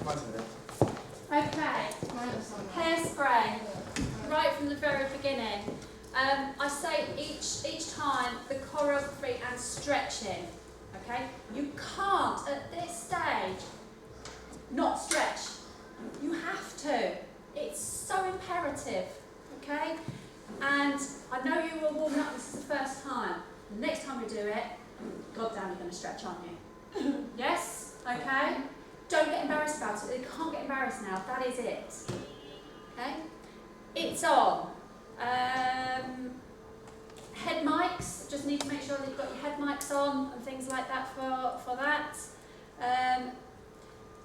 Okay, hairspray, right from the very beginning. I say each time the choreography and stretching, okay? You can't at this stage not stretch. You have to. It's so imperative, okay? And I know you were warming up, this is the first time. The next time we do it, God damn, you're going to stretch, aren't you? Yes? Okay? Don't get embarrassed about it. You can't get embarrassed now. That is it. Okay? It's on. Head mics. Just need to make sure that you've got your head mics on and things like that for that.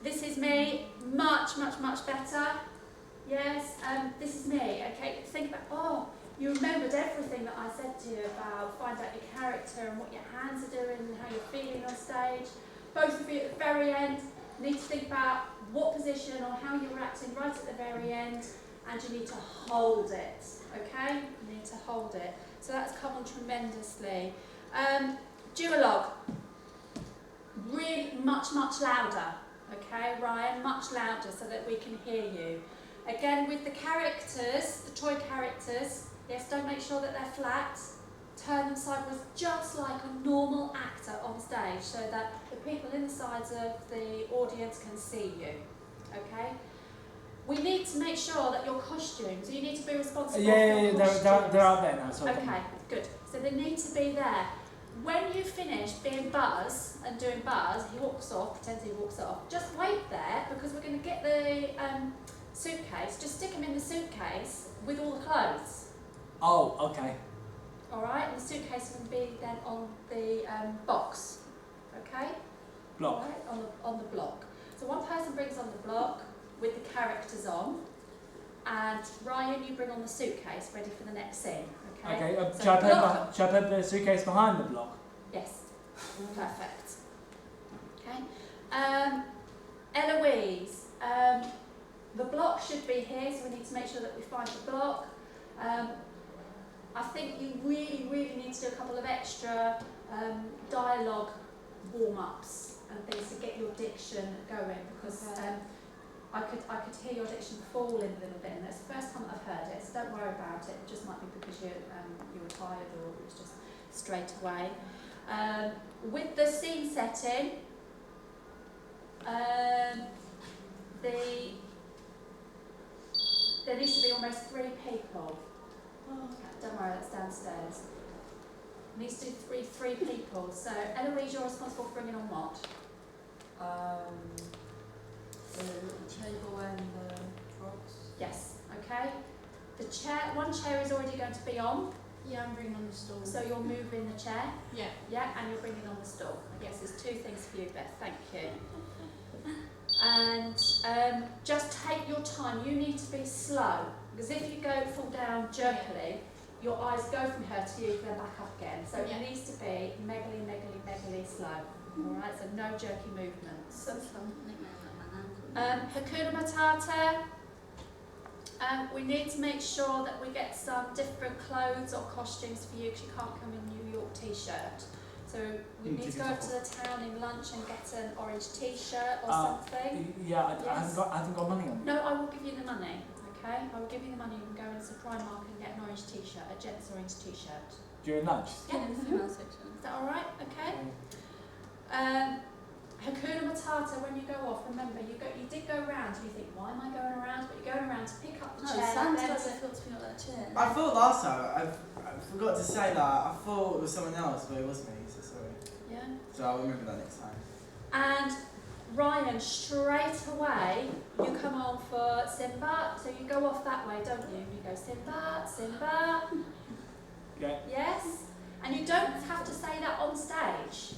This is me. Much better. Yes? This is me. Okay? Think about, you remembered everything that I said to you about find out your character and what your hands are doing and how you're feeling on stage. Both of you at the very end need to think about what position or how you're acting right at the very end, and you need to hold it, okay? You need to hold it. So that's come on tremendously. Duologue, really much louder, okay, Ryan? Much louder so that we can hear you. Again, with the characters, the toy characters, yes, don't make sure that they're flat. Turn them sideways just like a normal actor on stage so that the people in the sides of the audience can see you, okay? We need to make sure that your costumes, you need to be responsible for your costumes. They're out there now. So okay, good. So they need to be there. When you finish being Buzz and doing Buzz, he walks off, pretends he walks off. Just wait there because we're going to get the suitcase. Just stick him in the suitcase with all the clothes. Oh, okay. All right, and the suitcase will be then on the box, okay? Block. All right, on the block. So one person brings on the block with the characters on, and Ryan, you bring on the suitcase ready for the next scene, okay? Okay, so shall I put the suitcase behind the block? Yes, perfect. Okay, Eloise, the block should be here, so we need to make sure that we find the block. I think you really need to do a couple of extra dialogue warm-ups and things to get your diction going, because I could hear your diction fall in a little bit, and it's the first time I've heard it, so don't worry about it. It just might be because you were tired or it was just straight away. With the scene setting, there needs to be almost 3 people. Don't worry, that's downstairs. Needs to be three people. So, Eloise, you're responsible for bringing on what? The table and the props. Yes, okay. The chair, one chair is already going to be on. Yeah, I'm bringing on the stool. So you're moving the chair? Yeah. Yeah, and you're bringing on the stool. Yes, there's 2 things for you, Beth, thank you. And just take your time, you need to be slow, because if you fall down jerkily, your eyes go from her to you, then back up again. So it needs to be megally slow. Alright, so no jerky movements. Hakuna Matata. We need to make sure that we get some different clothes or costumes for you, because you can't come in New York t-shirt. So we need to go up to the town in lunch and get an orange t-shirt or something. Yeah, I haven't got money on me. No, I will give you the money, okay? I will give you the money. You can go into Primark and get an orange t-shirt, a gents orange t-shirt. During lunch? Yeah. In the female section. Is that alright? Okay. Hakuna Matata, when you go off, remember, you did go round, and you think, why am I going around? But you're going around to pick up the chair. Sounds like I felt to be on that chair. I thought last time, I forgot to say that, I thought it was someone else, but it was me, so sorry. Yeah. So I'll remember that next time. And Ryan, straight away, you come on for Simba, so you go off that way, don't you? You go Simba, Simba. Yeah. Yes? And you don't have to say that on stage.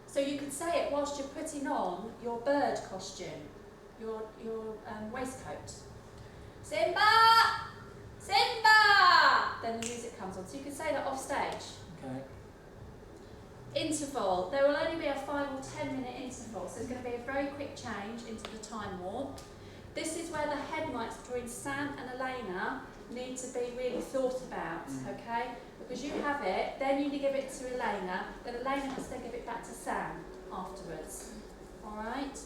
So you can say it whilst you're putting on your bird costume, your waistcoat. Simba! Simba! Then the music comes on. So you can say that off stage. Okay. Interval. There will only be a 5 or 10 minute interval, so it's going to be a very quick change into the time warp. This is where the head mics between Sam and Elena need to be really thought about, okay? Because you have it, then you give it to Elena, then Elena has to give it back to Sam afterwards. Alright?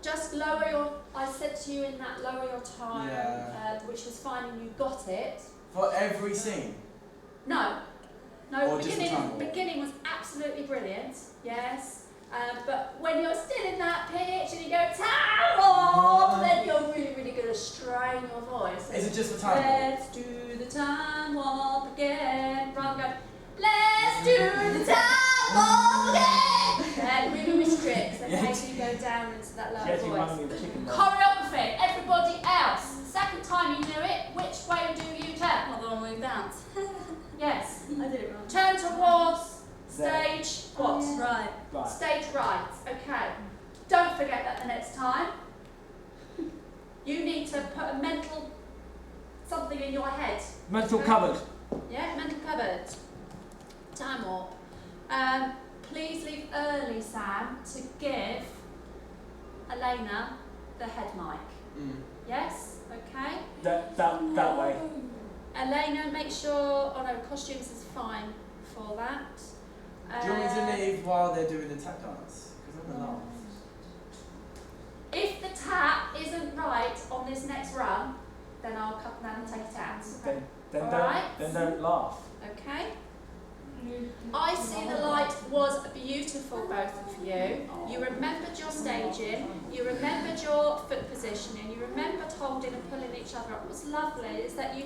just lower your, I said to you in that, lower your tone, Yeah. which was fine and you got it. For every scene. No, Or just the time warp? beginning was absolutely brilliant, yes. But when you're still in that pitch and you go, time warp, then you're really, really going to strain your voice. Is it just for time? Let's do the time warp again. Rather than go, let's do the time warp again. That really restricts and Yeah. makes you go down into that She lower actually voice. reminded me of the chicken. Choreography, everybody else. Second time you do it, which way do you turn? Not the wrong way bounce. Yes. I did it wrong. Turn towards There. stage what? Right. Right. Stage right. Okay. Don't forget that the next time. You need to put a mental something in your head. Mental Okay. cupboard. Yeah, mental cupboard. Time warp. Please leave early, Sam, to give Elena the head mic. Mm. Yes? Okay. That way. Elena, make sure. Oh no, costumes is fine for that. Do you want me to leave while they're doing the tap dance? Because I'm gonna laugh. If the tap isn't right on this next run, then I'll cut down and take it out. Then Alright. don't laugh. Okay. I See the Light was beautiful, both of you. You remembered your staging, you remembered your foot positioning, you remembered holding and pulling each other up. What's lovely is that you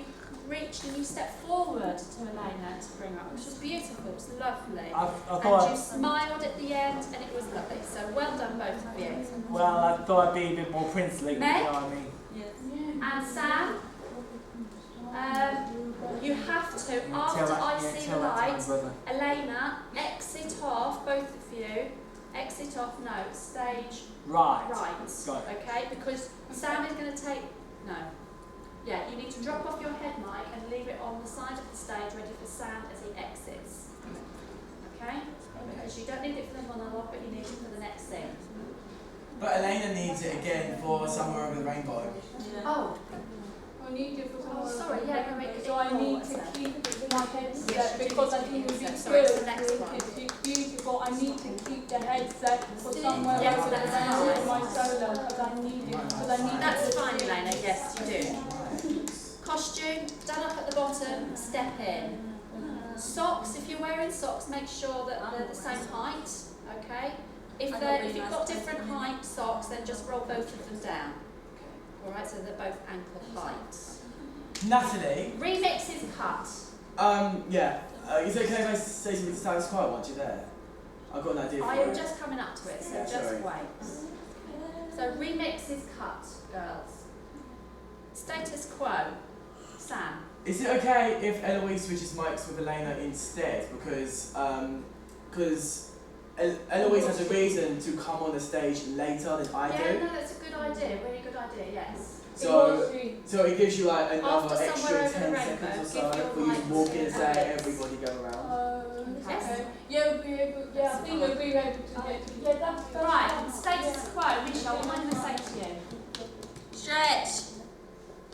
reached and you stepped forward to Elena to bring her up, which was beautiful, it was lovely. I And thought. you smiled at the end and it was lovely. So well done, both of you. Well, I thought I'd be a bit more princely. Meg? You know what I mean? Yes. And Sam, you have to, after I See the Light, Elena, exit off, both of you, exit off, no, stage Right. right, Got it. okay, because Sam is going to take, no, yeah, you need to drop off your head mic and leave it on the side of the stage ready for Sam as he exits, okay, because you don't need it for the monologue, but you need it for the next scene. But Elena needs it again for Somewhere Over the Rainbow. Yeah. Oh, I need it for oh, sorry, yeah, no, make it so I need more, to so. keep my headset Yes, you because do I need think to it would be keep good. it. Sorry, it's the next one. It's beautiful. I need to keep the headset for somewhere Yes, over the that's rainbow fine. for my solo because I need it. Because I need That's it. fine, Elena, yes, you do. Costume, done up at the bottom, step in. Socks, if you're wearing socks, make sure that they're the same height, okay? If you've got different height socks, then just roll both of them down. Alright, so they're both ankle height. Natalie, Remix is cut. yeah. Is it okay if I say something to Status Quo once you're there? I've got an idea for I am it. just coming up to it, so Yeah, just sorry. wait. So remix is cut, girls. Status quo, Sam. Is it okay if Eloise switches mics with Elena instead? Because Eloise has a reason to come on the stage later than I Yeah, do. no, that's a good idea, really good idea, yes. So it gives you like another After extra Somewhere Over 10 the seconds Rainbow, or so give your for you to mic walk to in and say Alex. everybody go around. Yes. Okay. Yeah, we'll be able. Yeah, I think we'll be able to get. Yeah, that's Right, status quo, Michelle, what am I going to say to you? Stretch.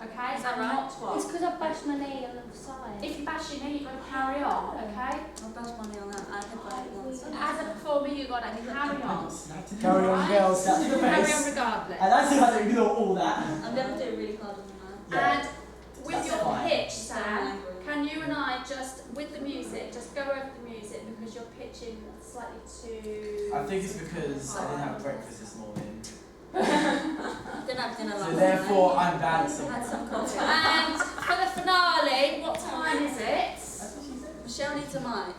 Okay, Is that and right? not what? It's because I bashed my knee on the side. If you bash your knee, you've got to carry on, okay? I'll bash money on that. I headbutt it once. As a performer, you've got to carry on. Carry on, girls. That's the Carry face. on regardless. And that's how to ignore all that. I'm going to do it really hard on the Yeah. And with That's your fine. pitch, So Sam, angry. can you and I just, with the music, just go over the music because you're pitching slightly too... I think it's because I didn't have breakfast this morning. Didn't have dinner So last therefore night. I'm bad. Had some coffee. And for the finale, what time is it? Michelle needs a mic.